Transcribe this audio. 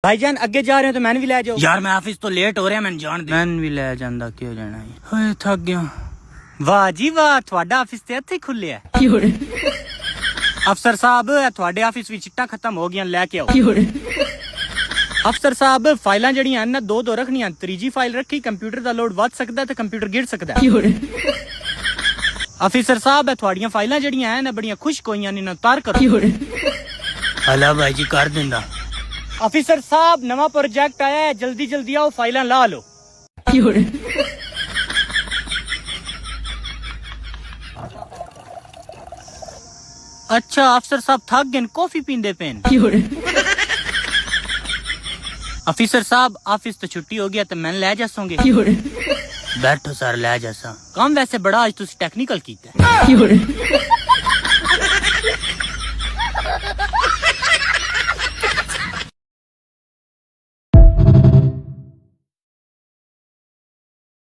भाईजान अगे जा रहे हो तो मैंने भी ले जाओ। यार मैं ऑफिस तो लेट हो रहा मैं जान दे। मैं भी ले जांदा क्यों जाना है। हाय थक गया। वाह जी वाह ਤੁਹਾਡਾ ਆਫਿਸ ਤੇ ਇੱਥੇ ਖੁੱਲਿਆ ਅਫਸਰ ਸਾਹਿਬ ਤੁਹਾਡੇ ਆਫਿਸ ਵਿੱਚ ਚਿੱਟਾ ਖਤਮ ਹੋ ਗਿਆ ਲੈ ਕੇ ਆਓ। ਅਫਸਰ ਸਾਹਿਬ ਫਾਈਲਾਂ ਜਿਹੜੀਆਂ ਹਨ ਨਾ ਦੋ ਰੱਖਣੀਆਂ ਤੀਜੀ ਫਾਈਲ ਰੱਖੀ ਕੰਪਿਊਟਰ ਦਾ ਲੋਡ ਵੱਧ ਸਕਦਾ ਤੇ ਕੰਪਿਊਟਰ ਗਿਰ ਸਕਦਾ। ਅਫਸਰ ਸਾਹਿਬ ਤੁਹਾਡੀਆਂ ਫਾਈਲਾਂ ਜਿਹੜੀਆਂ ਹਨ ਬੜੀਆਂ ਖੁਸ਼ਕ ਹੋਈਆਂ ਨੇ ਨਾ ਤਾਰ ਕਰੋ। ਹਲਾ ਭਾਈ ਜੀ ਕਰ ਦਿੰਦਾ। ਅਫਸਰ ਸਾਹਿਬ ਨਵਾਂ ਪ੍ਰੋਜੈਕਟ ਆਇਆ ਹੈ ਜਲਦੀ ਆਓ ਫਾਈਲਾਂ ਲਾ ਲਓ। अच्छा अफसर साहब थक गए कॉफी पींदे पेन। अफसर साहब ऑफिस तो छुट्टी हो गया तो मैं ले जासोंगे। बैठो सर ले जासा। काम वैसे बड़ा आज तुसी टेक्निकल कीता है।